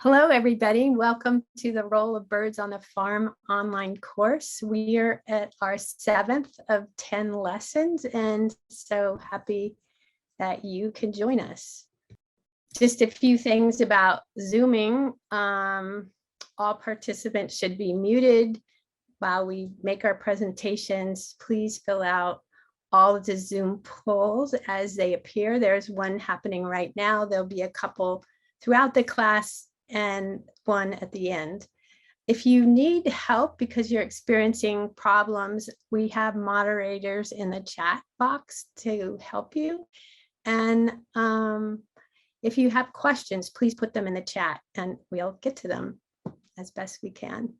Hello, everybody. Welcome to the Role of Birds on the Farm online course. We are at our 7th of 10 lessons, and so happy that you can join us. Just a few things about Zooming. All participants should be muted while we make our presentations. Please fill out all of the Zoom polls as they appear. There's one happening right now. There'll be a couple throughout the class and one at the end. If you need help because you're experiencing problems, we have moderators in the chat box to help you. And if you have questions, please put them in the chat and we'll get to them as best we can.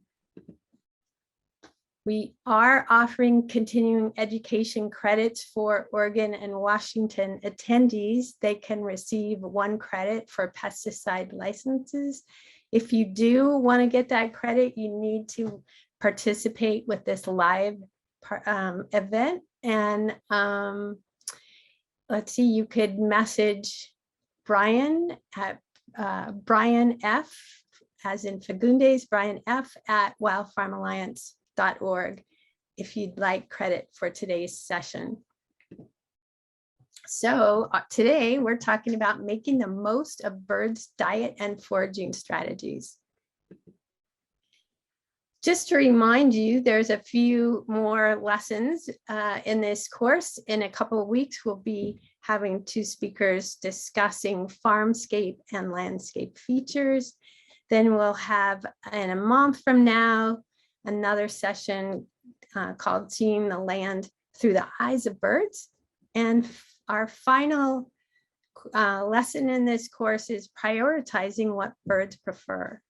We are offering continuing education credits for Oregon and Washington attendees. They can receive 1 credit for pesticide licenses. If you do want to get that credit, you need to participate with this live event. And let's see, you could message Brian at Brian F, as in Fagundes, Brian F at wildfarmalliance.org if you'd like credit for today's session. So today we're talking about making the most of birds' diet and foraging strategies. Just to remind you, there's a few more lessons in this course. In a couple of weeks, we'll be having 2 speakers discussing Farmscape and landscape features. Then we'll have, in a month from now, another session called Seeing the Land Through the Eyes of Birds. And our final lesson in this course is prioritizing what birds prefer.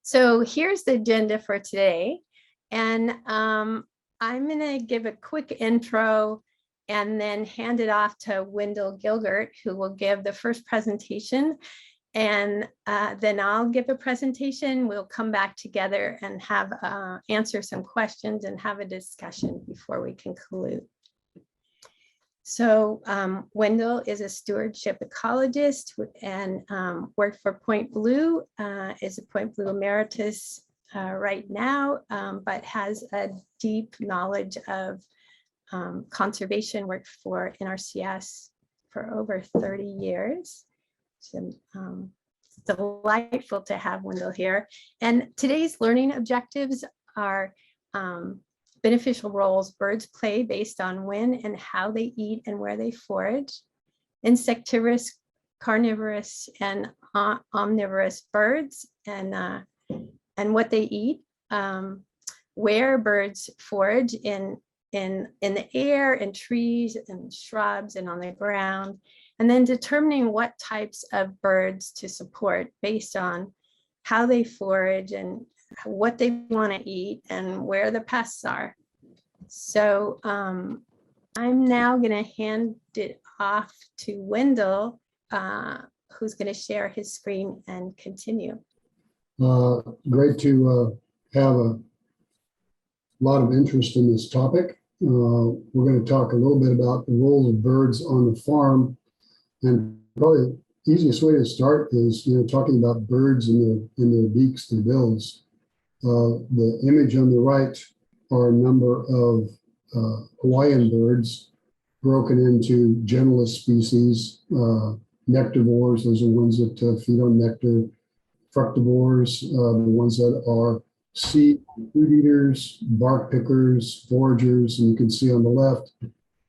So here's the agenda for today. And I'm going to give a quick intro and then hand it off to Wendell Gilgert, who will give the first presentation. And then I'll give a presentation. We'll come back together and have answer some questions and have a discussion before we conclude. So Wendell is a stewardship ecologist and worked for Point Blue, is a Point Blue Emeritus right now, but has a deep knowledge of conservation, worked for NRCS for over 30 years. So, it's delightful to have Wendell here. And today's learning objectives are beneficial roles birds play based on when and how they eat and where they forage, insectivorous, carnivorous, and omnivorous birds, and what they eat, where birds forage in the air, in trees, and shrubs, and on the ground. And then determining what types of birds to support based on how they forage and what they want to eat and where the pests are. So I'm now going to hand it off to Wendell, who's going to share his screen and continue. Great to have a lot of interest in this topic. We're going to talk a little bit about the role of birds on the farm. And probably the easiest way to start is, talking about birds and their beaks, their bills. The image on the right are a number of Hawaiian birds broken into genus species. Nectivores, those are ones that feed on nectar. Fructivores, the ones that are seed food eaters, bark pickers, foragers, and you can see on the left,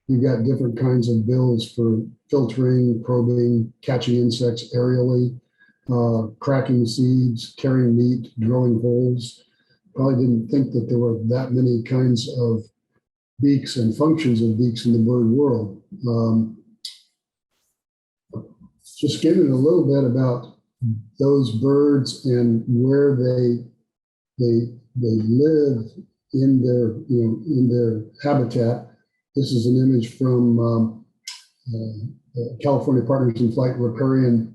you've got different kinds of bills for filtering, probing, catching insects aerially, cracking seeds, carrying meat, drilling holes. Probably didn't think that there were that many kinds of beaks and functions of beaks in the bird world. Just giving a little bit about those birds and where they live in their habitat. This is an image from California Partners in Flight Riparian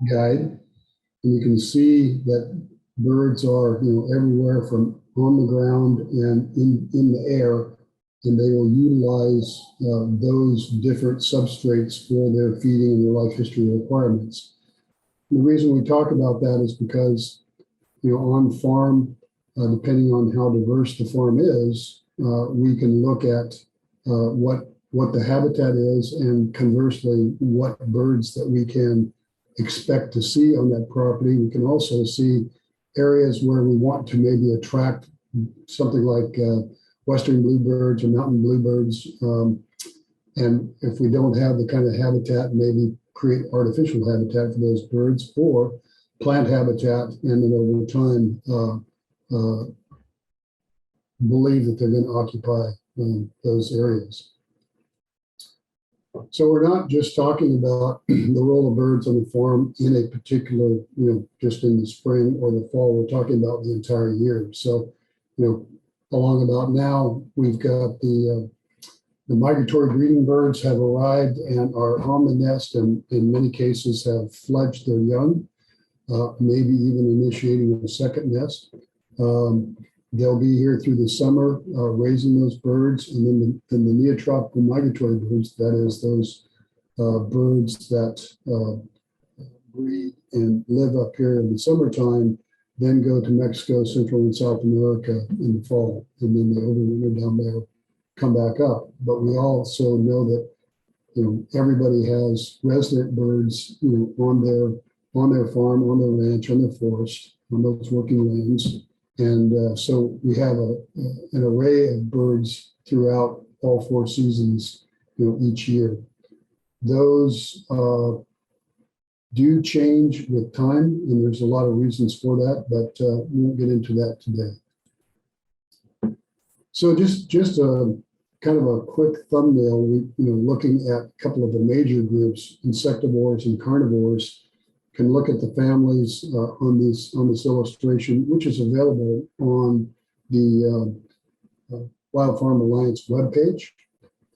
Guide, and you can see that birds are everywhere from on the ground and in the air, and they will utilize those different substrates for their feeding and their life history requirements. the reason we talk about that is because, on farm, depending on how diverse the farm is, we can look at what the habitat is, and conversely, what birds that we can expect to see on that property. We can also see areas where we want to maybe attract something like western bluebirds or mountain bluebirds. And if we don't have the kind of habitat, maybe create artificial habitat for those birds, or plant habitat, and then over time believe that they're going to occupy those areas. So we're not just talking about the role of birds on the farm in a particular, just in the spring or the fall. We're talking about the entire year. So, along about now, we've got the migratory breeding birds have arrived and are on the nest, and in many cases have fledged their young, maybe even initiating a second nest. They'll be here through the summer, raising those birds, and then the neotropical migratory birds, that is those birds that breed and live up here in the summertime, then go to Mexico, Central and South America in the fall, and then they overwinter down there, come back up. But we also know that everybody has resident birds on their farm, on their ranch, on their forest, on those working lands. And so we have an array of birds throughout all 4 seasons, each year. Those do change with time, and there's a lot of reasons for that, but we won't get into that today. So just a kind of a quick thumbnail. Looking at a couple of the major groups, insectivores and carnivores. Can look at the families on this illustration, which is available on the Wild Farm Alliance webpage.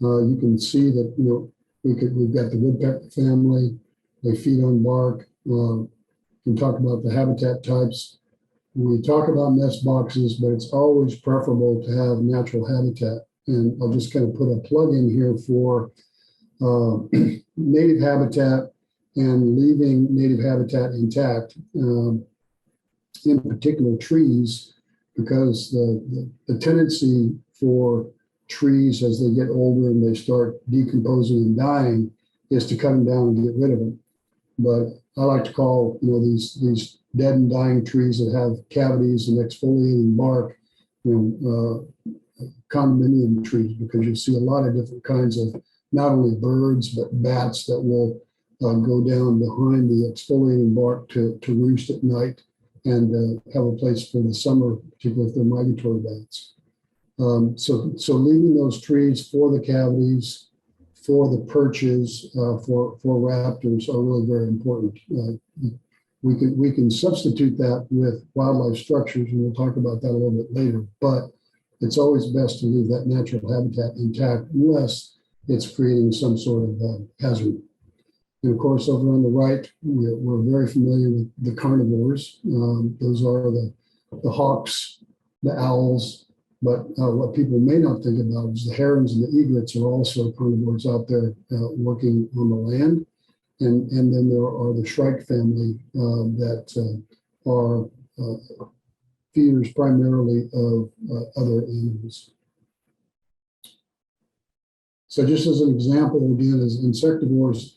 You can see that we've got the woodpecker family. They feed on bark. We can talk about the habitat types. We talk about nest boxes, but it's always preferable to have natural habitat. And I'll just kind of put a plug in here for native habitat and leaving native habitat intact, in particular trees, because the tendency for trees as they get older and they start decomposing and dying is to cut them down and get rid of them. But I like to call these dead and dying trees that have cavities and exfoliating bark, condominium trees, because you see a lot of different kinds of not only birds but bats that will go down behind the exfoliating bark to roost at night and have a place for the summer, particularly if they're migratory bats. So leaving those trees for the cavities, for the perches, for raptors are really very important. We can substitute that with wildlife structures, and we'll talk about that a little bit later, but it's always best to leave that natural habitat intact unless it's creating some sort of hazard. And of course, over on the right, we're very familiar with the carnivores. Those are the hawks, the owls, but what people may not think about is the herons and the egrets are also carnivores out there working on the land. And then there are the shrike family that are feeders primarily of other animals. So just as an example, again, as insectivores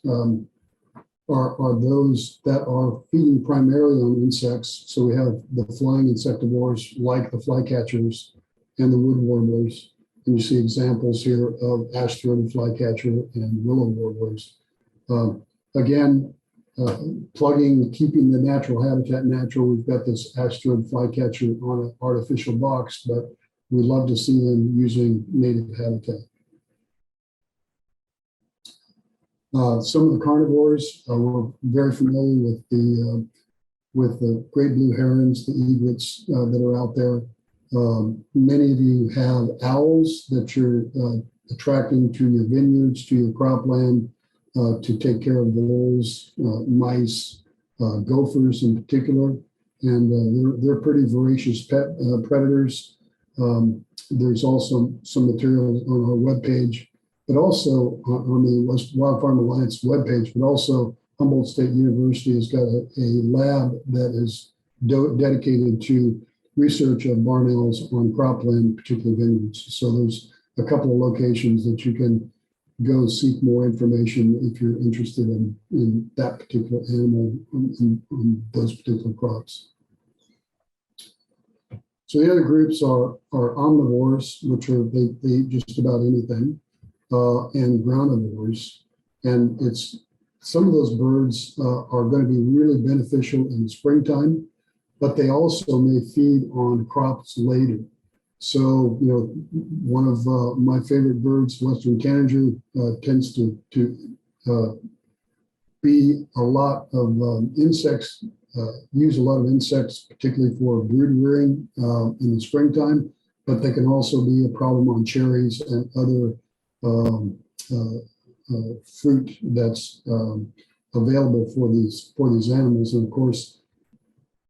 are those that are feeding primarily on insects. So we have the flying insectivores like the flycatchers and the wood warblers. And you see examples here of ash-throated flycatcher and willow warblers. Again, keeping the natural habitat natural. We've got this ash-throated flycatcher on an artificial box, but we love to see them using native habitat. Some of the carnivores, we're very familiar with the great blue herons, the egrets that are out there. Many of you have owls that you're attracting to your vineyards, to your cropland, to take care of voles, mice, gophers in particular, and they're pretty voracious predators. There's also some material on our webpage, but also on the Wild Farm Alliance webpage, but also Humboldt State University has got a lab that is dedicated to research of barn owls on cropland, particularly vineyards. So there's a couple of locations that you can go seek more information if you're interested in that particular animal, in those particular crops. So the other groups are omnivores, which are they eat just about anything, and groundivores. And some of those birds are going to be really beneficial in springtime, but they also may feed on crops later. So, one of my favorite birds, Western tanager, tends to be a lot of insects, use a lot of insects, particularly for brood rearing in the springtime, but they can also be a problem on cherries and other fruit that's available for these animals. And of course,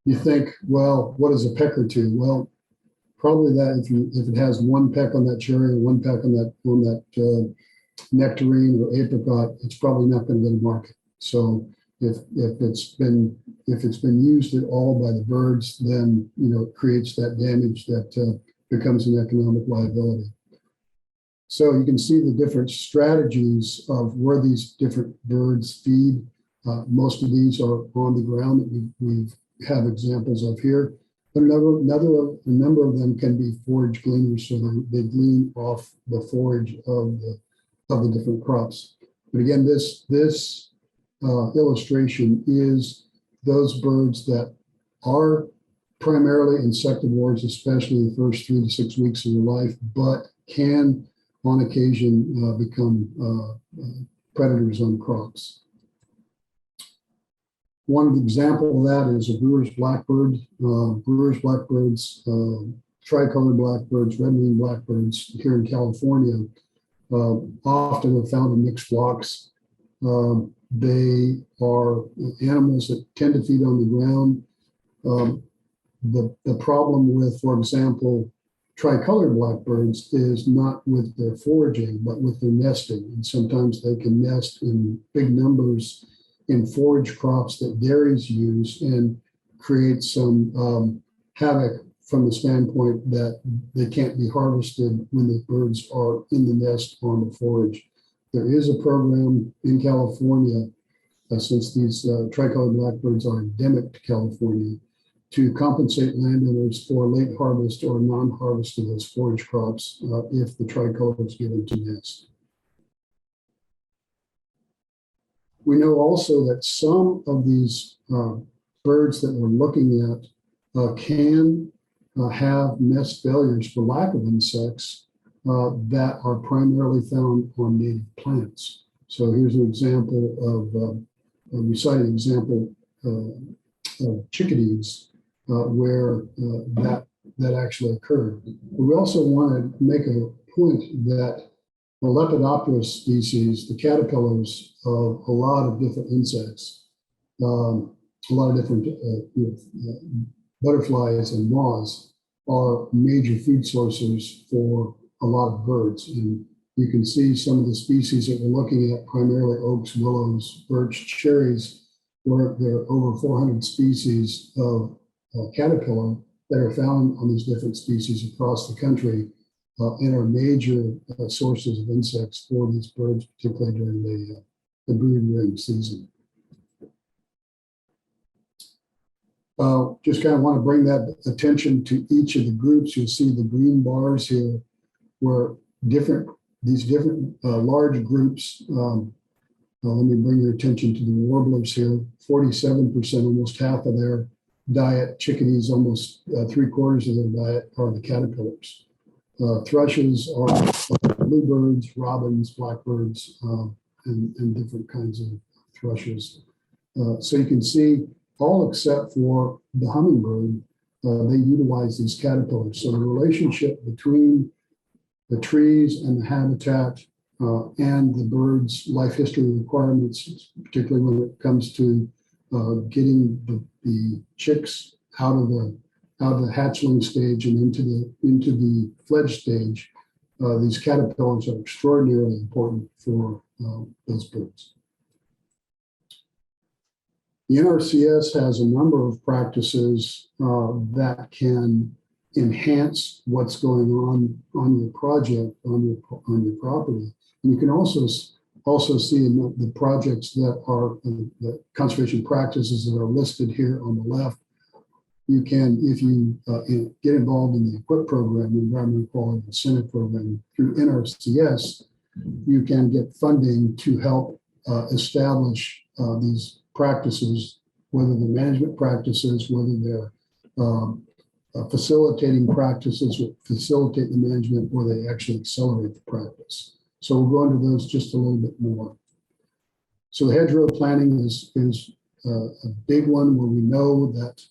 you think, well, what is a peck or two? Well, probably that if it has one peck on that cherry and one peck on that nectarine or apricot, it's probably not going to go to market. So if it's been used at all by the birds, then it creates that damage that becomes an economic liability. So you can see the different strategies of where these different birds feed. Most of these are on the ground that we have examples of here. But a number of them can be forage gleaners, so they glean off the forage of the different crops. But again, this illustration is those birds that are primarily insectivores, especially the first 3 to 6 weeks of their life, but can on occasion become predators on crops. One example of that is a brewer's blackbird. Brewer's blackbirds, tricolored blackbirds, red-winged blackbirds here in California often are found in mixed flocks. They are animals that tend to feed on the ground. The problem with, for example, tricolored blackbirds is not with their foraging, but with their nesting. And sometimes they can nest in big numbers in forage crops that dairies use and create some havoc from the standpoint that they can't be harvested when the birds are in the nest on the forage. There is a program in California, since these tricolored blackbirds are endemic to California, to compensate landowners for late harvest or non-harvest of those forage crops if the tricolors get into nest. We know also that some of these birds that we're looking at can have nest failures for lack of insects that are primarily found on native plants. So here's an example of a recited example of chickadees where that actually occurred. But we also want to make a point that the Lepidopterus species, the caterpillars of a lot of different insects, a lot of different butterflies and moths are major food sources for a lot of birds. And you can see some of the species that we're looking at, primarily oaks, willows, birch, cherries, where there are over 400 species of caterpillar that are found on these different species across the country and are major sources of insects for these birds, particularly during the brood rearing season. Just kind of want to bring that attention to each of the groups. You'll see the green bars here where these different large groups. Let me bring your attention to the warblers here. 47%, almost half of their diet. Chickadees, almost 3/4 of their diet are the caterpillars. Thrushes are bluebirds, robins, blackbirds, and different kinds of thrushes. So you can see all except for the hummingbird, they utilize these caterpillars. So the relationship between the trees and the habitat and the bird's life history requirements, particularly when it comes to getting the chicks out of the hatchling stage and into the fledge stage, these caterpillars are extraordinarily important for those birds. The NRCS has a number of practices that can enhance what's going on your project, on your property. And you can also see in the projects that are the conservation practices that are listed here on the left. You can, if you get involved in the EQUIP program, the Environmental Quality Incentive Program through NRCS, you can get funding to help establish these practices, whether they're management practices, whether they're facilitating practices that facilitate the management, or they actually accelerate the practice. So we'll go into those just a little bit more. So the hedgerow planning is a big one where we know that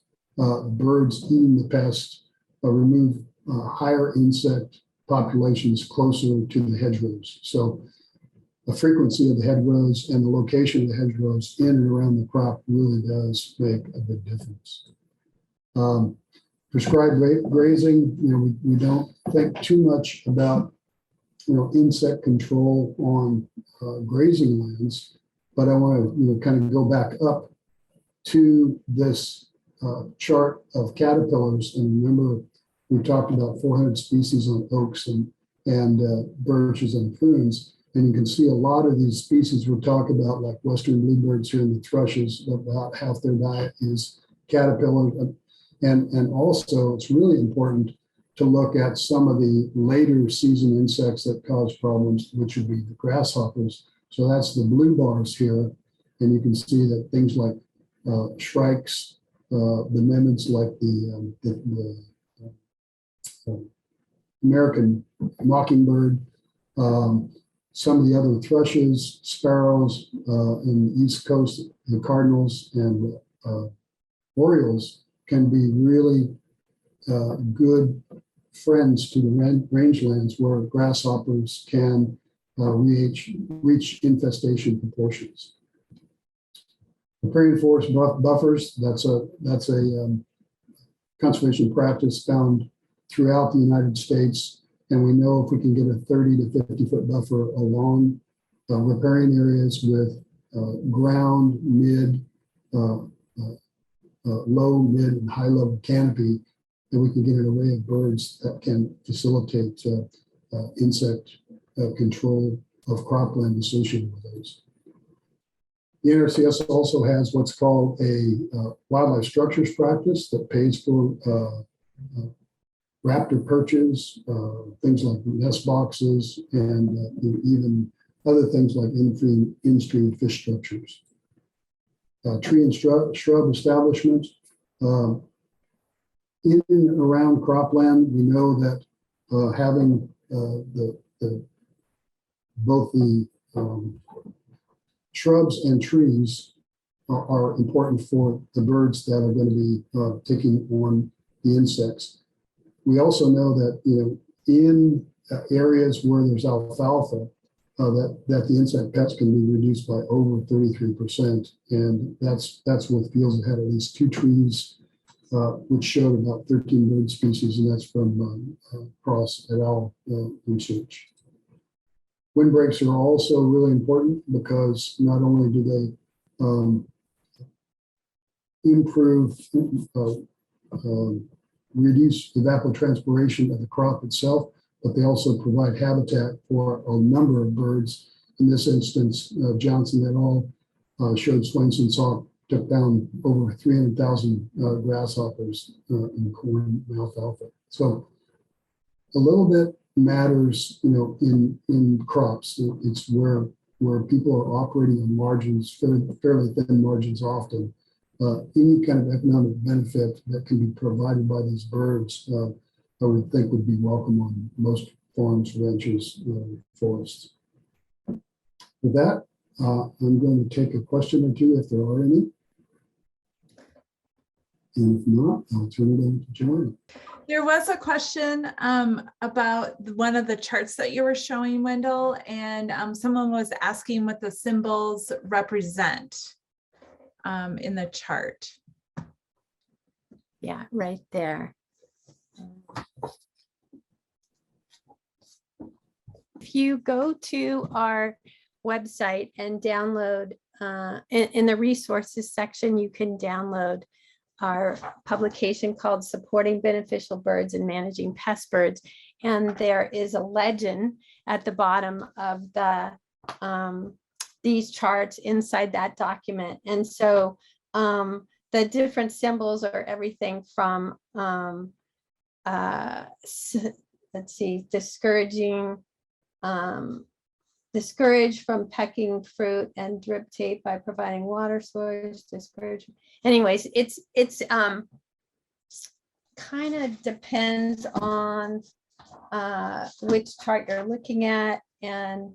birds eating the pest remove higher insect populations closer to the hedgerows. So the frequency of the hedgerows and the location of the hedgerows in and around the crop really does make a big difference. Prescribed grazing, we don't think too much about insect control on grazing lands, but I want to kind of go back up to this chart of caterpillars. And remember, we talked about 400 species on oaks and birches and prunes. And you can see a lot of these species we'll talk about, like western bluebirds here and the thrushes, about half their diet is caterpillar. And also, it's really important to look at some of the later season insects that cause problems, which would be the grasshoppers. So that's the blue bars here. And you can see that things like shrikes, the mimids like the American mockingbird, some of the other thrushes, sparrows in the East Coast, the cardinals and orioles can be really good friends to the rangelands where grasshoppers can reach infestation proportions. Riparian forest buffers, that's a conservation practice found throughout the United States. And we know if we can get a 30 to 50 foot buffer along riparian areas with ground, mid, low, mid, and high level canopy, then we can get an array of birds that can facilitate insect control of cropland associated with those. The NRCS also has what's called a wildlife structures practice that pays for raptor perches, things like nest boxes, and even other things like in-stream fish structures. Tree and shrub establishment. In and around cropland, we know that having both the shrubs and trees are important for the birds that are going to be taking on the insects. We also know that in areas where there's alfalfa, that the insect pests can be reduced by over 33%, and that's with fields that had at least 2 trees, which showed about 13 bird species, and that's from Cross et al. Research. Windbreaks are also really important because not only do they improve, reduce evapotranspiration of the crop itself, but they also provide habitat for a number of birds. In this instance, Johnson et al. Showed Swainson's hawk took down over 300,000 grasshoppers in corn and alfalfa. So a little bit matters, in crops. It's where people are operating on margins, fairly thin margins often. Any kind of economic benefit that can be provided by these birds, I would think would be welcome on most farms, ranches, forests. With that, I'm going to take a question or two if there are any. And if not, I'll turn it over to Joanne. There was a question about one of the charts that you were showing, Wendell, and someone was asking what the symbols represent in the chart. Yeah, right there. If you go to our website and download in the resources section, you can download our publication called Supporting Beneficial Birds and Managing Pest Birds. And there is a legend at the bottom of these charts inside that document. And so the different symbols are everything from, let's see, discourage from pecking fruit and drip tape by providing water source, discourage. Anyways, it's kind of depends on which chart you're looking at, and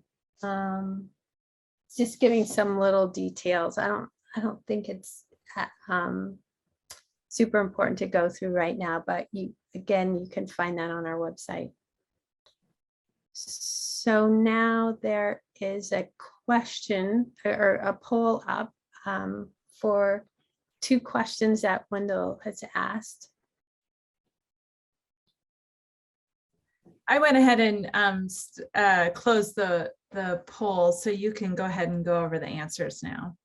just giving some little details. I don't think it's super important to go through right now, but you can find that on our website. So now there is a question or a poll up for 2 questions that Wendell has asked. I went ahead and closed the poll, so you can go ahead and go over the answers now.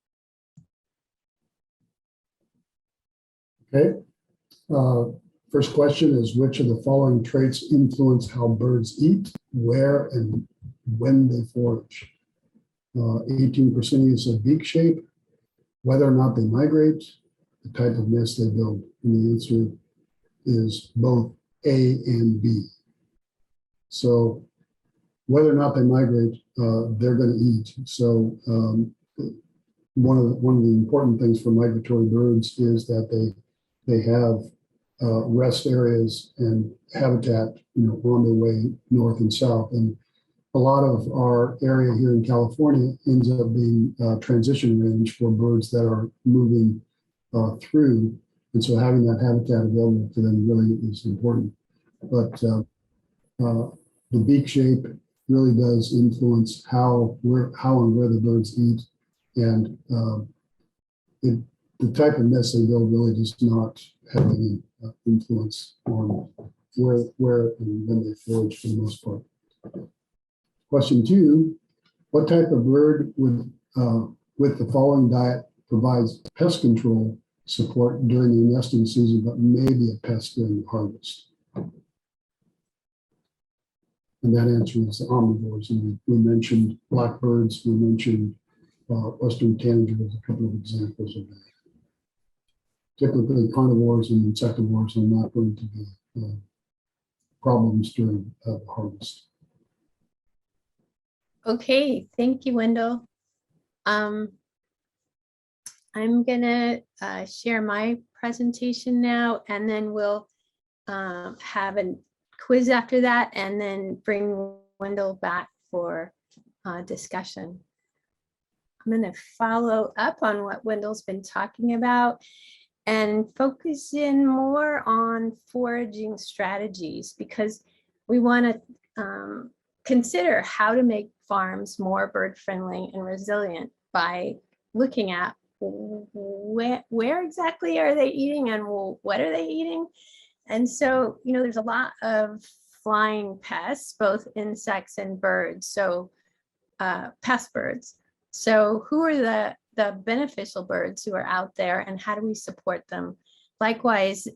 Okay. First question is, which of the following traits influence how birds eat, where, and when they forage? 18% said beak shape, whether or not they migrate, the type of nest they build. And the answer is both A and B. So whether or not they migrate, they're going to eat. So one of the important things for migratory birds is that they have rest areas and habitat, on their way north and south. And a lot of our area here in California ends up being a transition range for birds that are moving through. And so having that habitat available to them really is important. But the beak shape really does influence how and where the birds eat. And the type of nest they build really does not have any influence on where and when they forage for the most part. Question 2, what type of bird with the following diet provides pest control support during the nesting season, but may be a pest during the harvest? And that answer is the omnivores. And we mentioned blackbirds, we mentioned western tanagers, a couple of examples of that. Typically, carnivores and insectivores are not going to be problems during the harvest. Okay, thank you, Wendell. I'm gonna share my presentation now, and then we'll have a quiz after that, and then bring Wendell back for discussion. I'm gonna follow up on what Wendell's been talking about and focus in more on foraging strategies, because we want to consider how to make farms more bird friendly and resilient by looking at where exactly are they eating and what are they eating. And so, there's a lot of flying pests, both insects and birds, so pest birds. So who are the beneficial birds who are out there, and how do we support them? Likewise,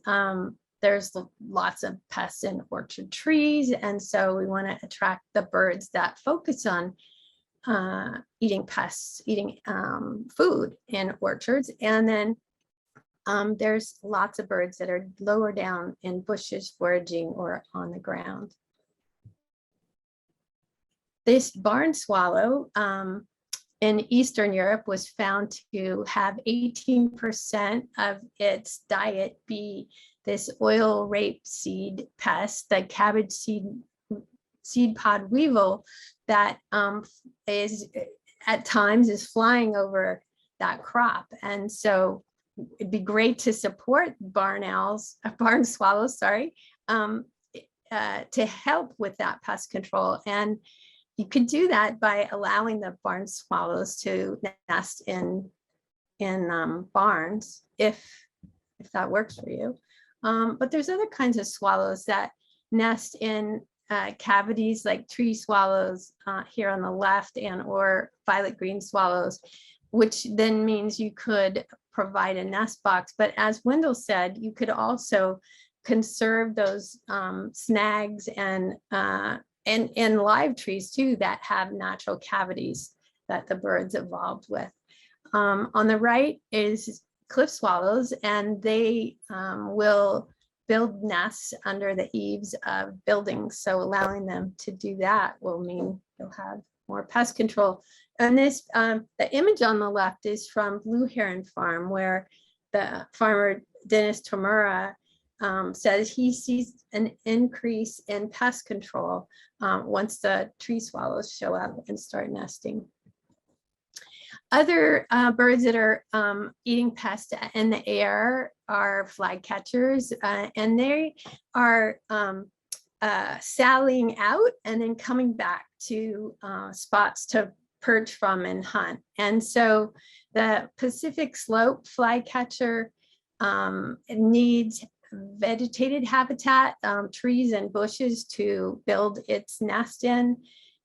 there's lots of pests in orchard trees, and so we want to attract the birds that focus on eating pests, eating food in orchards. And then there's lots of birds that are lower down in bushes foraging or on the ground. This barn swallow in Eastern Europe was found to have 18% of its diet be this oil rapeseed pest, the cabbage seed pod weevil, that is at times is flying over that crop. And so it'd be great to support barn swallows, to help with that pest control. And you could do that by allowing the barn swallows to nest in barns, if that works for you. But there's other kinds of swallows that nest in cavities, like tree swallows here on the left, and or violet green swallows. which then means you could provide a nest box. But as Wendell said, you could also conserve those snags and live trees too that have natural cavities that the birds evolved with. On the right is cliff swallows, and they will build nests under the eaves of buildings. So allowing them to do that will mean you'll have more pest control. And this, the image on the left is from Blue Heron Farm, where the farmer Dennis Tamura says he sees an increase in pest control once the tree swallows show up and start nesting. Other birds that are eating pests in the air are flycatchers, and they are sallying out and then coming back to spots to perch from and hunt. And so the Pacific slope flycatcher needs vegetated habitat, trees and bushes to build its nest in.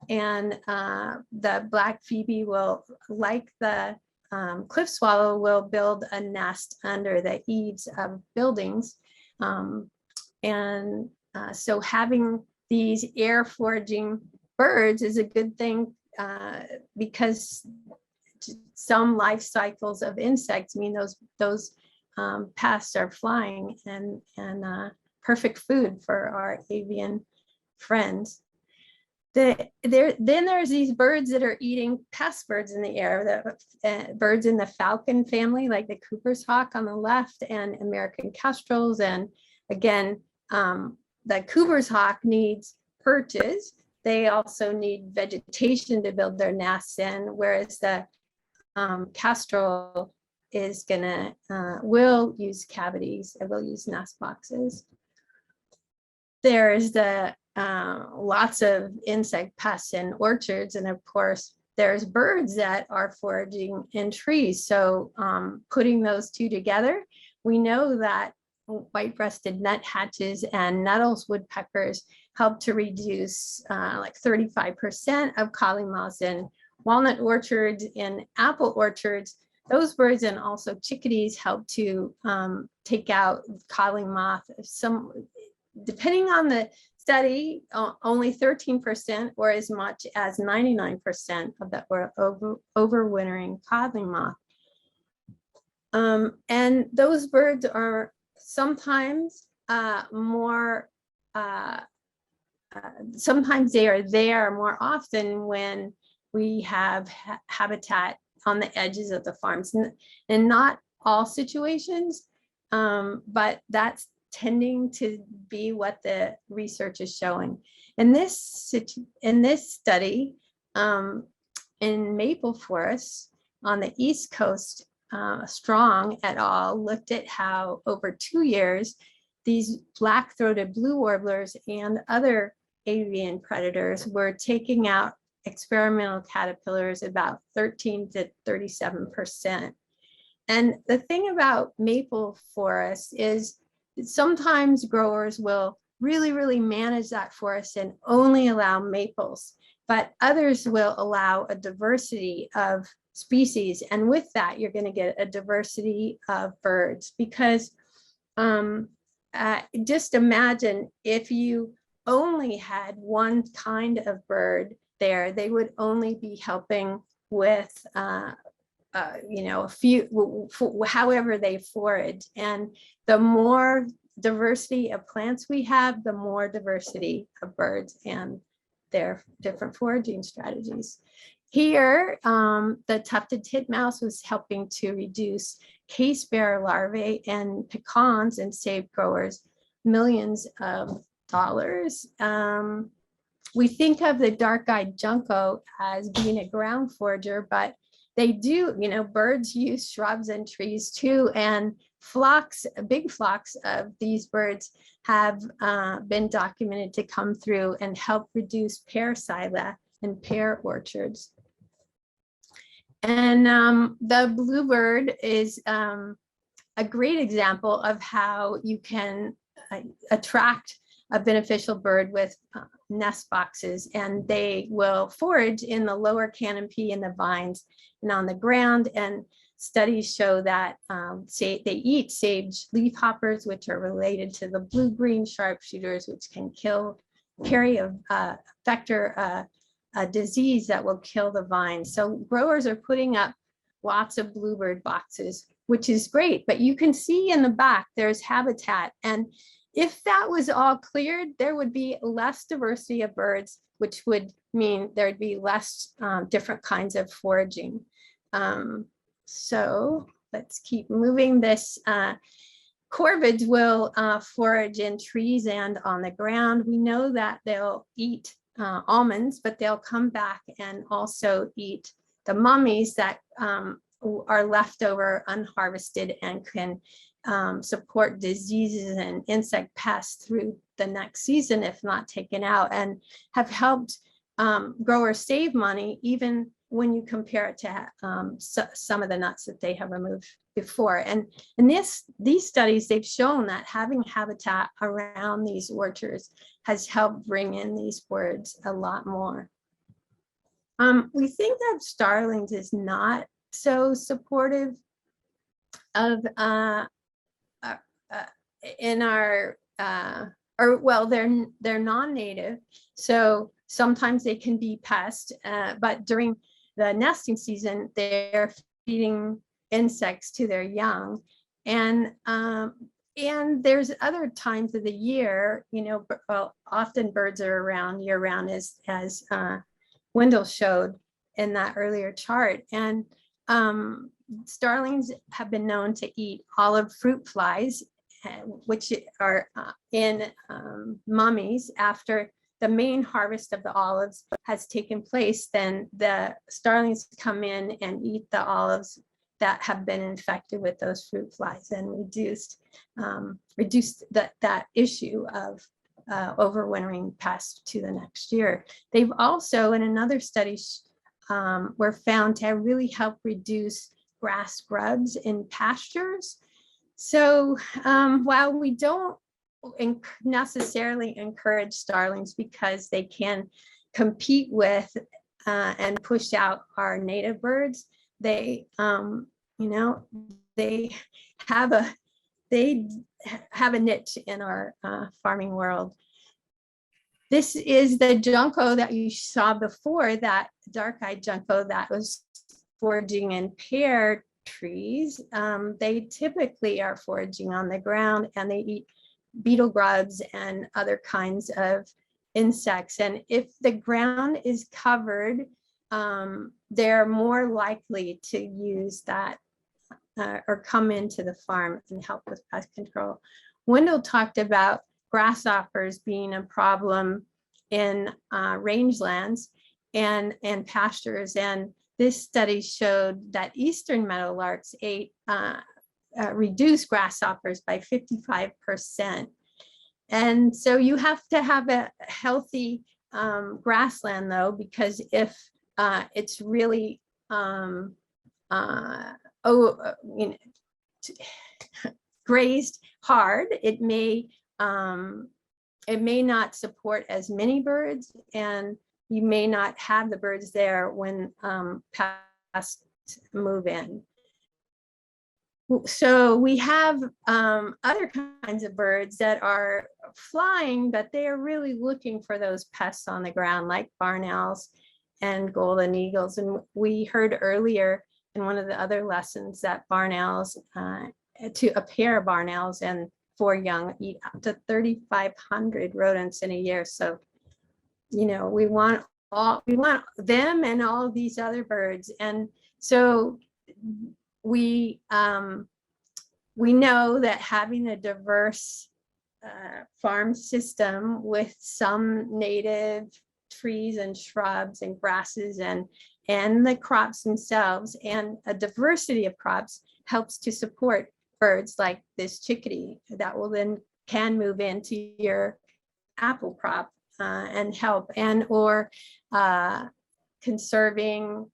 And the black phoebe will, like the cliff swallow, will build a nest under the eaves of buildings. So having these air foraging birds is a good thing because some life cycles of insects mean those pests are flying and perfect food for our avian friends. Then there's these birds that are eating pest birds in the air, the birds in the falcon family, like the Cooper's hawk on the left, and American kestrels. And again, the Cooper's hawk needs perches. They also need vegetation to build their nests in, whereas the kestrel is will use cavities. It will use nest boxes. There's the lots of insect pests in orchards, and of course there's birds that are foraging in trees. So putting those two together, we know that white-breasted nuthatches and Nettles woodpeckers help to reduce like 35% of calling moths in walnut orchards, in apple orchards. Those birds and also chickadees help to take out calling moth. Depending on the study, only 13% or as much as 99% of that were overwintering codling moth. And those birds are sometimes sometimes they are there more often when we have habitat on the edges of the farms, and not all situations, but that's tending to be what the research is showing. In this study, in maple forests on the East Coast, Strong et al. Looked at how over 2 years, these black-throated blue warblers and other avian predators were taking out experimental caterpillars about 13 to 37%. And the thing about maple forests is sometimes growers will really manage that forest and only allow maples, but others will allow a diversity of species. And with that, you're going to get a diversity of birds, because just imagine if you only had one kind of bird there, they would only be helping with a few, however they forage. And the more diversity of plants we have, the more diversity of birds and their different foraging strategies. Here, the tufted titmouse was helping to reduce case bearer larvae and pecans and save growers millions of dollars. We think of the dark-eyed junco as being a ground forager, but they do, birds use shrubs and trees too, and big flocks of these birds have been documented to come through and help reduce pear psylla in pear orchards. And the bluebird is a great example of how you can attract a beneficial bird with nest boxes, and they will forage in the lower canopy in the vines and on the ground. And studies show that they eat sage leafhoppers, which are related to the blue-green sharpshooters, which can carry a vector, a disease that will kill the vines. So growers are putting up lots of bluebird boxes, which is great, but you can see in the back there's habitat. And if that was all cleared, there would be less diversity of birds, which would mean there'd be less different kinds of foraging. So let's keep moving this. Corvids will forage in trees and on the ground. We know that they'll eat almonds, but they'll come back and also eat the mummies that are left over unharvested and can support diseases and insect pests through the next season if not taken out, and have helped growers save money even when you compare it to some of the nuts that they have removed before. And in these studies, they've shown that having habitat around these orchards has helped bring in these birds a lot more. We think that starlings is not so supportive of in our or well, they're non-native, so sometimes they can be pests, but during the nesting season they're feeding insects to their young. And there's other times of the year, you know, often birds are around year round, as Wendell showed in that earlier chart. And starlings have been known to eat olive fruit flies, which are in mummies. After the main harvest of the olives has taken place, then the starlings come in and eat the olives that have been infected with those fruit flies, and reduce that issue of overwintering pests to the next year. They've also, in another study, were found to really help reduce grass grubs in pastures. So while we don't necessarily encourage starlings because they can compete with and push out our native birds, they you know, they have a niche in our farming world. This is the junco that you saw before, that dark-eyed junco that was foraging in pear trees. They typically are foraging on the ground, and they eat beetle grubs and other kinds of insects. And if the ground is covered, they're more likely to use that or come into the farm and help with pest control. Wendell talked about grasshoppers being a problem in rangelands and pastures, and this study showed that eastern meadowlarks reduced grasshoppers by 55%. And so you have to have a healthy grassland, though, because if it's really grazed hard, it may not support as many birds, and you may not have the birds there when pests move in. So we have other kinds of birds that are flying, but they are really looking for those pests on the ground, like barn owls and golden eagles. And we heard earlier in one of the other lessons that barn owls, a pair of barn owls and 4 young eat up to 3,500 rodents in a year. So, you know, we want them and all these other birds. And so we know that having a diverse farm system with some native trees and shrubs and grasses and the crops themselves, and a diversity of crops, helps to support birds like this chickadee that will then can move into your apple crop and help, and or conserving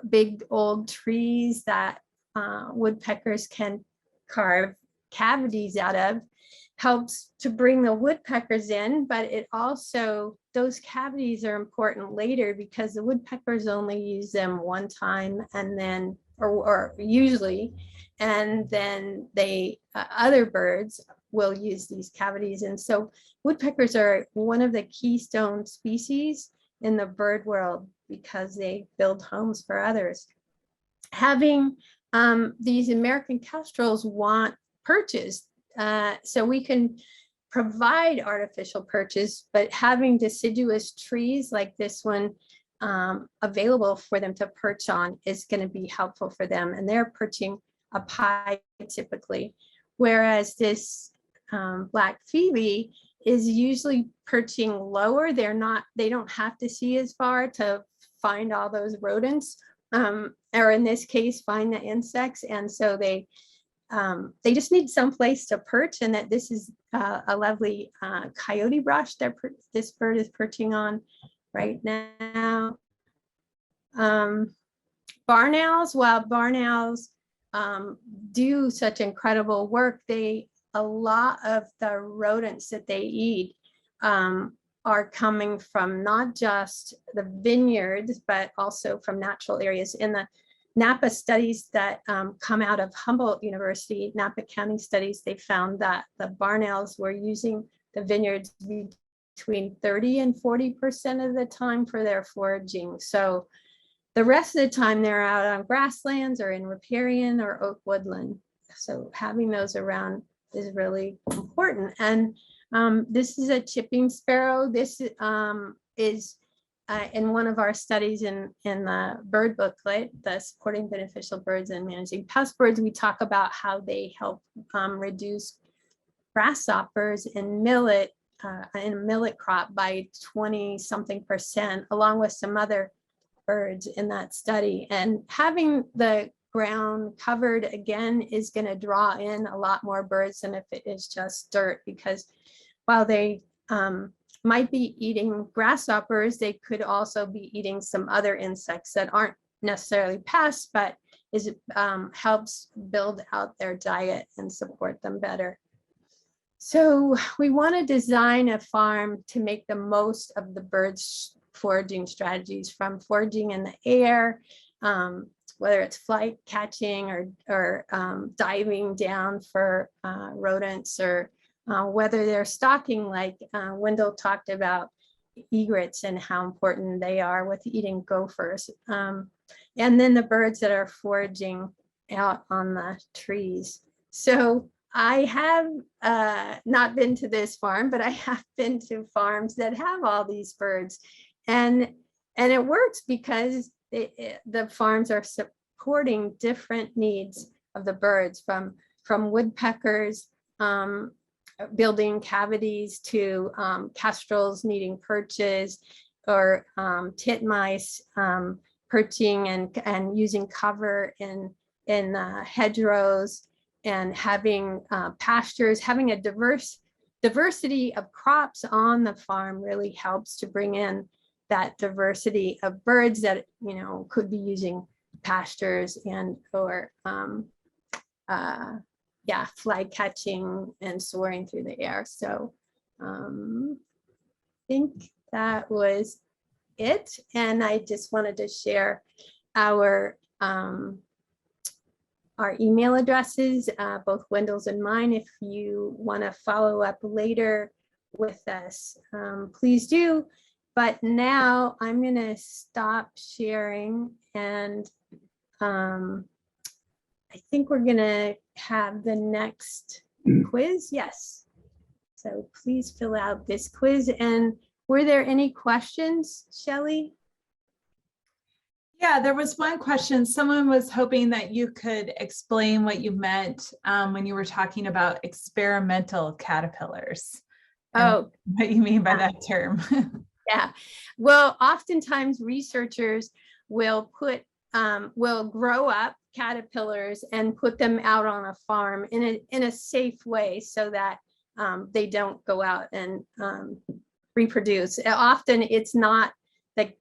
big old trees that woodpeckers can carve cavities out of helps to bring the woodpeckers in, but it also, those cavities are important later because the woodpeckers only use them one time and then, or usually, and then they, other birds will use these cavities. And so woodpeckers are one of the keystone species in the bird world because they build homes for others. Having these American kestrels want perches, so we can provide artificial perches, but having deciduous trees like this one available for them to perch on is going to be helpful for them. And they're perching up high typically, whereas this black phoebe is usually perching lower. They don't have to see as far to find all those rodents, or in this case, find the insects. And so they just need some place to perch, and that this is a lovely coyote brush that this bird is perching on right now. Barn owls, while barn owls do such incredible work, a lot of the rodents that they eat are coming from not just the vineyards, but also from natural areas. In the Napa studies that come out of Humboldt University, Napa County studies, they found that the barn owls were using the vineyards between 30 and 40% of the time for their foraging. So the rest of the time they're out on grasslands or in riparian or oak woodland. So having those around is really important. And this is a chipping sparrow. This is in one of our studies in the bird booklet, the Supporting Beneficial Birds and Managing Pest Birds, we talk about how they help reduce grasshoppers in millet, in a millet crop by 20-something%, along with some other birds in that study. And having the ground covered again is going to draw in a lot more birds than if it is just dirt, because while they might be eating grasshoppers, they could also be eating some other insects that aren't necessarily pests, but helps build out their diet and support them better. So we want to design a farm to make the most of the birds' foraging strategies, from foraging in the air, whether it's flight catching or diving down for rodents, or whether they're stalking, like Wendell talked about egrets and how important they are with eating gophers. And then the birds that are foraging out on the trees. So I have not been to this farm, but I have been to farms that have all these birds. And it works because the farms are supporting different needs of the birds, from woodpeckers, building cavities, to kestrels needing perches, or titmice perching and using cover in hedgerows, and having pastures. Having a diversity of crops on the farm really helps to bring in that diversity of birds that, you know, could be using pastures and or fly catching and soaring through the air. So I think that was it. And I just wanted to share our email addresses, both Wendell's and mine. If you want to follow up later with us, please do. But now I'm going to stop sharing, and I think we're going to have the next quiz. Yes. So please fill out this quiz. And were there any questions, Shelley? Yeah, there was one question. Someone was hoping that you could explain what you meant when you were talking about experimental caterpillars. Oh, what you mean by that term. Yeah. Well, oftentimes researchers will grow up caterpillars and put them out on a farm in a safe way, so that they don't go out and reproduce. Often it's not the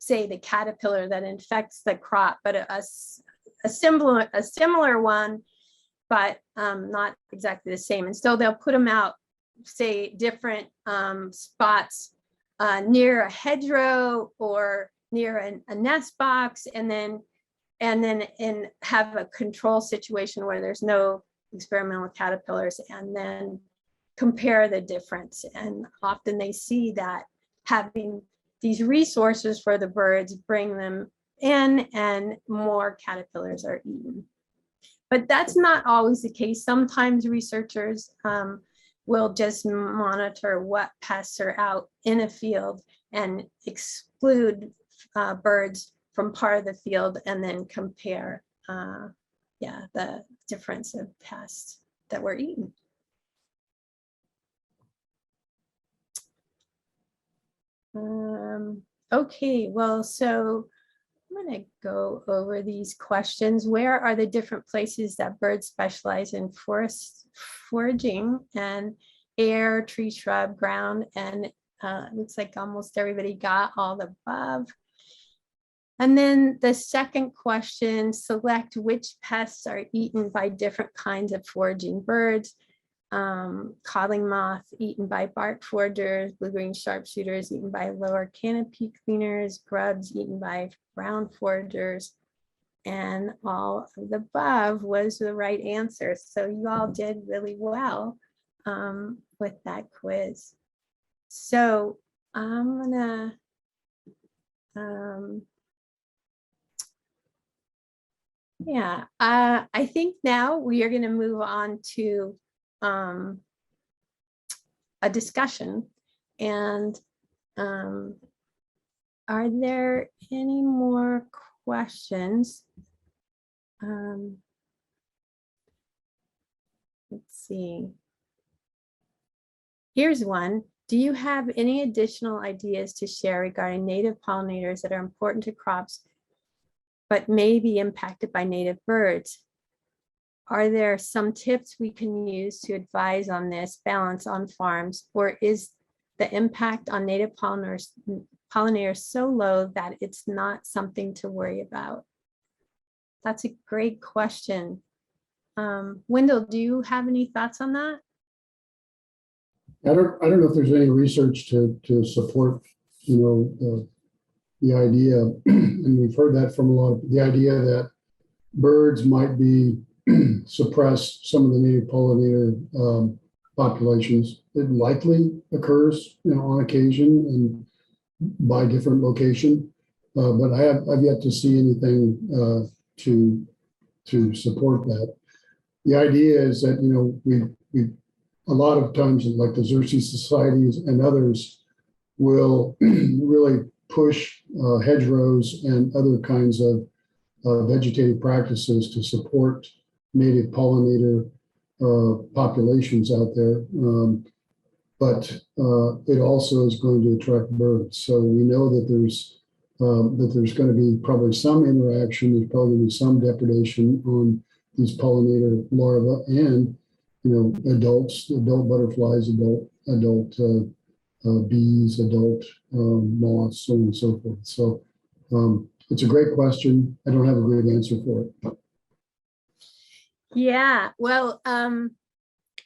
say the caterpillar that infects the crop, but a similar one but not exactly the same. And so they'll put them out, say, different spots near a hedgerow or near a nest box, and then have a control situation where there's no experimental caterpillars, and then compare the difference. And often they see that having these resources for the birds bring them in, and more caterpillars are eaten. But that's not always the case. Sometimes researchers will just monitor what pests are out in a field and exclude birds from part of the field, and then compare the difference of pests that were eaten. Okay, well, so I'm going to go over these questions. Where are the different places that birds specialize in? Foraging and air, tree, shrub, ground, and it looks like almost everybody got all the above. And then the second question, select which pests are eaten by different kinds of foraging birds. Codling moth eaten by bark foragers, blue-green sharpshooters eaten by lower canopy cleaners, grubs eaten by ground foragers, and all of the above was the right answer. So you all did really well with that quiz. So I'm gonna I think now we are going to move on to a discussion. And are there any more questions? Let's see. Here's one. Do you have any additional ideas to share regarding native pollinators that are important to crops but may be impacted by native birds? Are there some tips we can use to advise on this balance on farms, or is the impact on native pollinators so low that it's not something to worry about? That's a great question. Wendell, do you have any thoughts on that? I don't know if there's any research to support, the idea, and we've heard that from a lot of the idea that birds might be suppress some of the native pollinator populations. It likely occurs, on occasion and by different location, but I've yet to see anything to support that. The idea is that we a lot of times, like the Xerces societies and others, will really push hedgerows and other kinds of vegetative practices to support native pollinator populations out there. But it also is going to attract birds. So we know that there's going to be probably some interaction. There's probably going to be some depredation on these pollinator larvae and adult butterflies, adult bees, adult moths, so on and so forth. So it's a great question. I don't have a great answer for it. Yeah, well,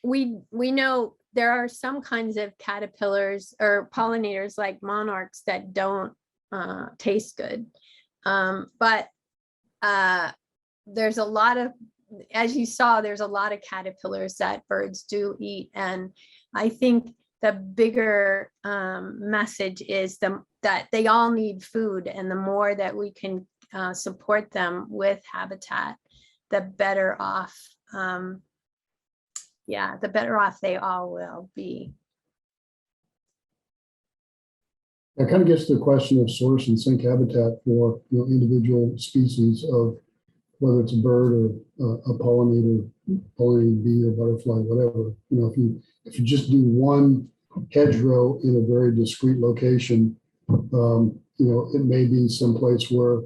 we know there are some kinds of caterpillars or pollinators like monarchs that don't taste good, but there's a lot of, as you saw, there's a lot of caterpillars that birds do eat. And I think the bigger message is that they all need food, and the more that we can support them with habitat, the better off, the better off they all will be. That kind of gets to the question of source and sink habitat for individual species of, whether it's a bird or a pollinating bee or butterfly, whatever. If you just do one hedgerow in a very discrete location, it may be someplace where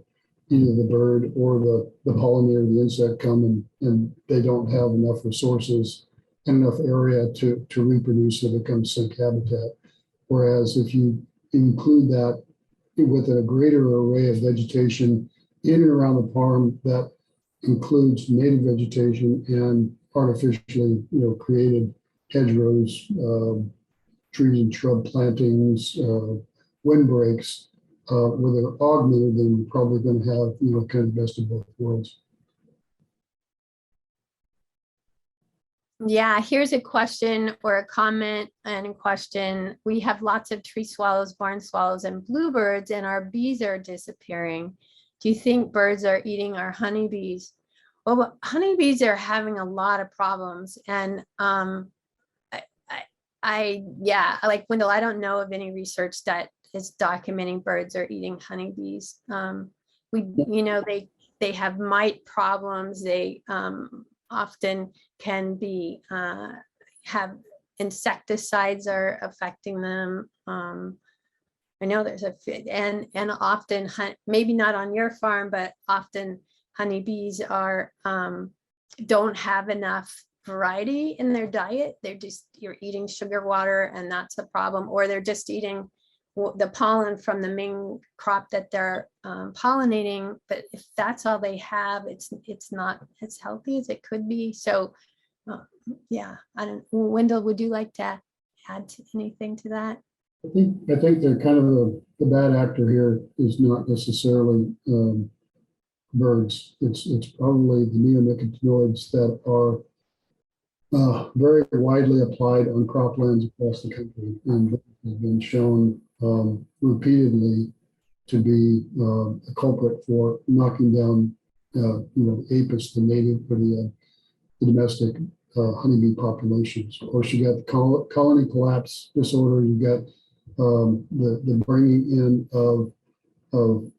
either the bird or the pollinator, the insect, come and they don't have enough resources and enough area to reproduce, so it becomes sink habitat. Whereas if you include that with a greater array of vegetation in and around the farm that includes native vegetation and artificially, created hedgerows, trees and shrub plantings, windbreaks, where they're augmented, then you're probably going to have, kind of best of both worlds. Yeah, here's a question or a comment and a question. We have lots of tree swallows, barn swallows, and bluebirds, and our bees are disappearing. Do you think birds are eating our honeybees? Well, honeybees are having a lot of problems, and yeah, like Wendell, I don't know of any research that is documenting birds are eating honeybees. They have mite problems. They often can be have insecticides are affecting them. I know there's and often maybe not on your farm, but often honeybees are don't have enough variety in their diet. You're eating sugar water, and that's a problem, or they're just eating the pollen from the main crop that they're pollinating. But if that's all they have, it's not as healthy as it could be. So yeah, Wendell, would you like to add anything to that? I think they're kind of the bad actor here is not necessarily birds. It's probably the neonicotinoids that are very widely applied on croplands across the country, and has been shown repeatedly to be a culprit for knocking down, apis, the native or the domestic honeybee populations. Of course, you got the colony collapse disorder. You got the bringing in of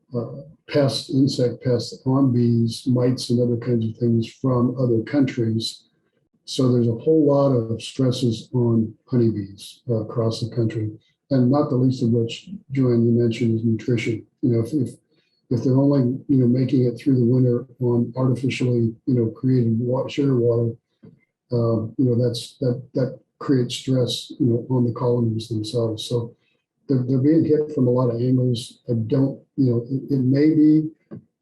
pests, insect pests on bees, mites, and other kinds of things from other countries. So there's a whole lot of stresses on honeybees across the country, and not the least of which, Joanne, you mentioned, is nutrition. If they're only making it through the winter on artificially created sugar water, that creates stress on the colonies themselves. So they're being hit from a lot of angles. I don't, it may be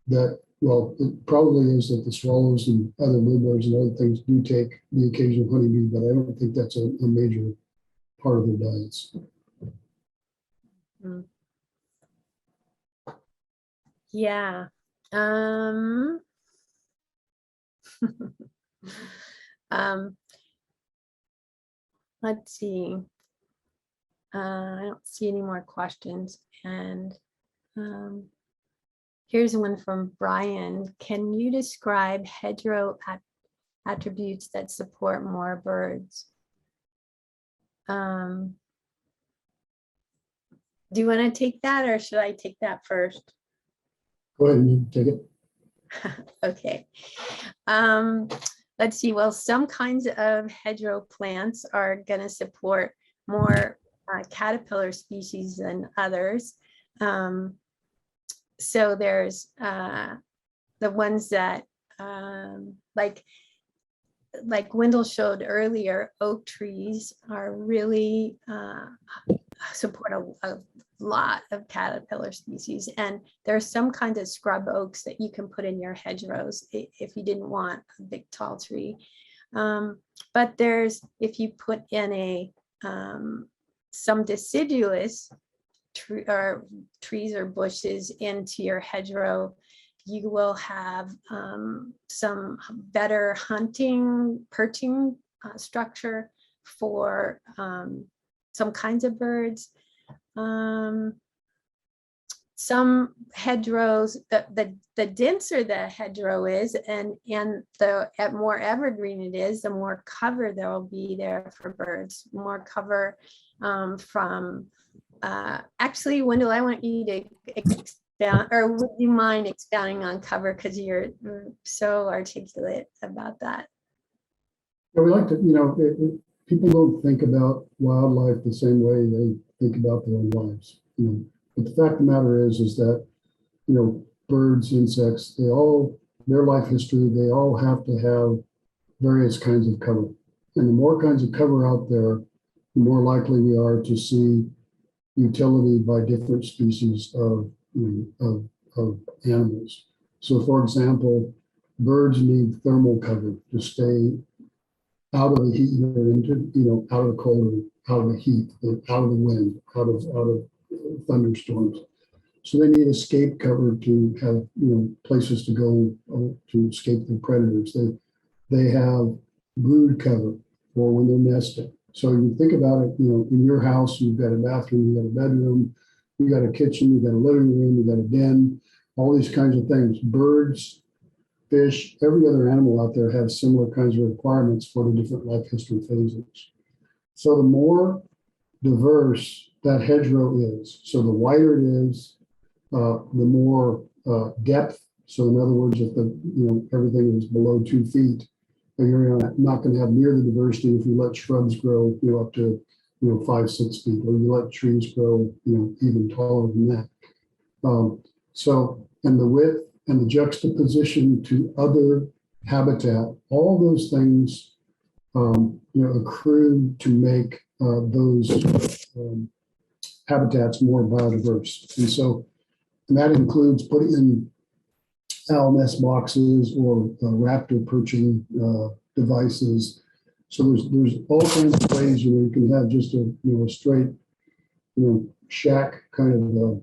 that, well, it probably is that the swallows and other bluebirds and other things do take the occasional honeybee, but I don't think that's a major part of their diets. Yeah. Let's see. I don't see any more questions. And here's one from Brian. Can you describe hedgerow attributes that support more birds? Do you want to take that, or should I take that first? Go ahead and take it. Okay. Let's see. Well, some kinds of hedgerow plants are going to support more caterpillar species than others. So there's the ones that like Wendell showed earlier, oak trees are really support a lot of caterpillar species. And there are some kinds of scrub oaks that you can put in your hedgerows if you didn't want a big tall tree. But if you put in some deciduous trees or bushes into your hedgerow, you will have some better perching structure for some kinds of birds. Some hedgerows, the denser the hedgerow is, and the more evergreen it is, the more cover there will be there for birds. More cover from. Actually, Wendell, I want you to expound, or would you mind expounding on cover, because you're so articulate about that. Yeah, we like to, people don't think about wildlife the same way they think about their own lives. But the fact of the matter is that, birds, insects, their life history, they all have to have various kinds of cover. And the more kinds of cover out there, the more likely we are to see utility by different species of animals. So, for example, birds need thermal cover to stay out of the heat, either into, out of the cold or out of the heat, or out of the wind, out of thunderstorms. So they need escape cover to have, places to go to escape the predators. They have brood cover for when they're nesting. So you think about it, in your house, you've got a bathroom, you've got a bedroom, you've got a kitchen, you've got a living room, you've got a den, all these kinds of things. Birds, fish, every other animal out there has similar kinds of requirements for the different life history phases. So the more diverse that hedgerow is, so the wider it is, the more depth. So in other words, if everything is below 2 feet, you're not going to have near the diversity if you let shrubs grow, up to 5, 6 feet, or you let trees grow, even taller than that. And the width and the juxtaposition to other habitat, all those things, accrue to make those habitats more biodiverse. And that includes putting in owl nest boxes or raptor perching devices. So there's all kinds of ways you can have just a straight shack kind of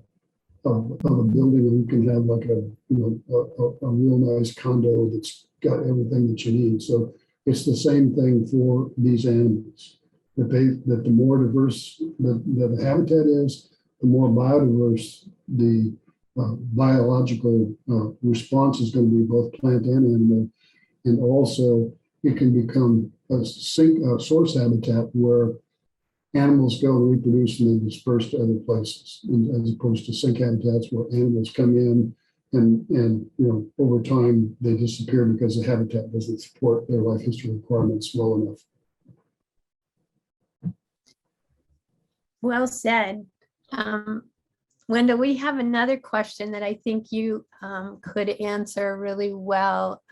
a building, or you can have like a real nice condo that's got everything that you need. So it's the same thing for these animals. That the more diverse the habitat is, the more biodiverse the biological response is going to be, both plant and animal. And also it can become a source habitat where animals go and reproduce and they disperse to other places, as opposed to sink habitats where animals come in and over time they disappear because the habitat doesn't support their life history requirements well enough. Well said. Wendell, we have another question that I think you could answer really well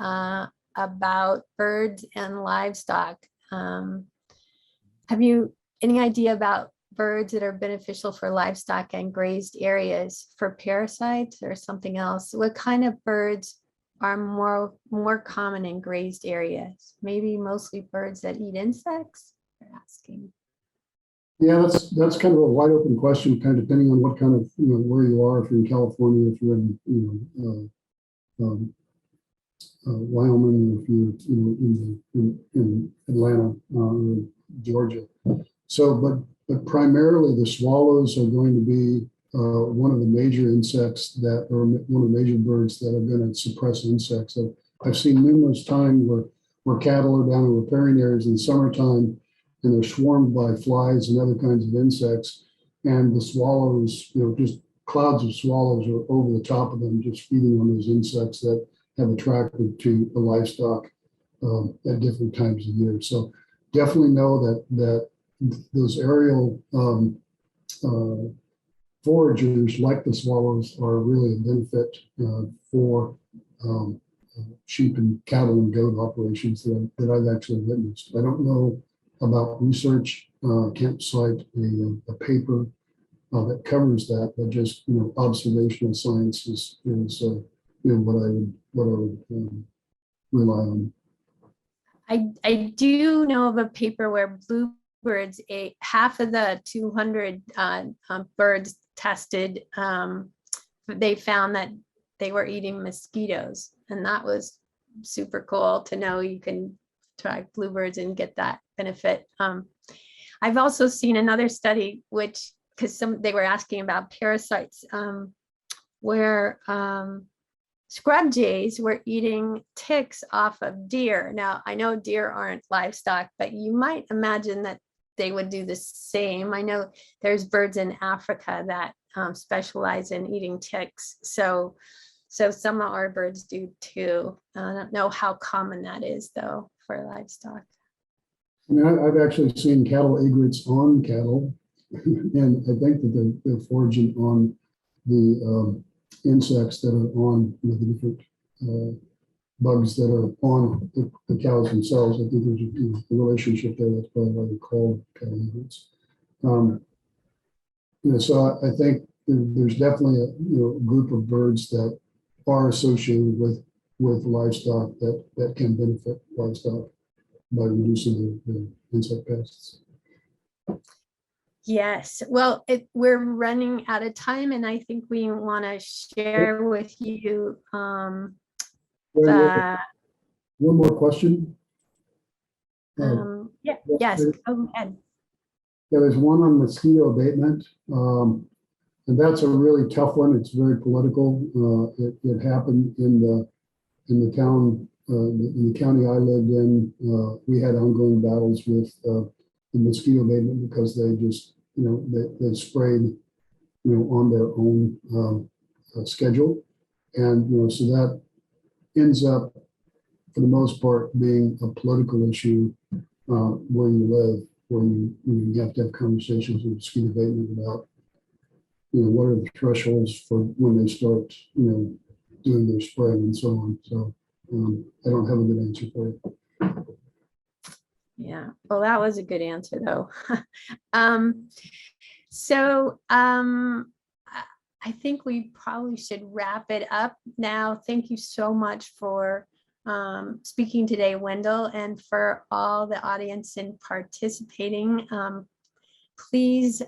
about birds and livestock. Have you any idea about birds that are beneficial for livestock and grazed areas for parasites or something else? What kind of birds are more common in grazed areas? Maybe mostly birds that eat insects, they're asking. Yeah, that's kind of a wide open question, kind of depending on what kind of, where you are, if you're in California, if you're in, Wyoming, if you're, in Atlanta, or Georgia. So, but primarily the swallows are going to be one of the major insects that, or one of the major birds that are going to suppress insects. I've seen numerous times where cattle are down in riparian areas in summertime, and they're swarmed by flies and other kinds of insects. And the swallows, just clouds of swallows are over the top of them, just feeding on those insects that have attracted to the livestock at different times of year. So definitely know that those aerial foragers like the swallows are really a benefit for sheep and cattle and goat operations that I've actually witnessed. I don't know about research, can't cite a paper that covers that, but just observational science is what I would rely on. I do know of a paper where bluebirds ate half of the 200 birds tested. They found that they were eating mosquitoes, and that was super cool to know you can try bluebirds and get that benefit. I've also seen another study, which, because they were asking about parasites, where scrub jays were eating ticks off of deer. Now, I know deer aren't livestock, but you might imagine that they would do the same. I know there's birds in Africa that specialize in eating ticks. So some of our birds do too. I don't know how common that is though for livestock. I mean, I've actually seen cattle egrets on cattle, and I think that they're foraging on the insects that are on the different bugs that are on the cows themselves. I think there's a relationship there. That's probably why they're called cattle egrets. So I think there's definitely a group of birds that are associated with livestock that can benefit livestock. by reducing the insect pests. Yes, well, we're running out of time, and I think we want to share with you the, One more question. yeah, yes, go ahead. Yeah, there's one on mosquito abatement, and that's a really tough one. It's very political. It happened in the town, in the county I lived in. We had ongoing battles with the mosquito abatement because they just, they sprayed, on their own schedule, and so that ends up, for the most part, being a political issue where you live, where you have to have conversations with mosquito abatement about, what are the thresholds for when they start, doing their spraying and so on. So I don't have a good answer for you. Yeah, well, that was a good answer, though. I think we probably should wrap it up now. Thank you so much for speaking today, Wendell, and for all the audience and participating. Please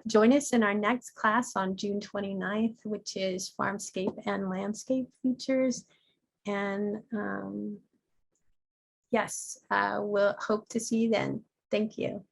join us in our next class on June 29th, which is Farmscape and Landscape Features. And yes, we'll hope to see you then. Thank you.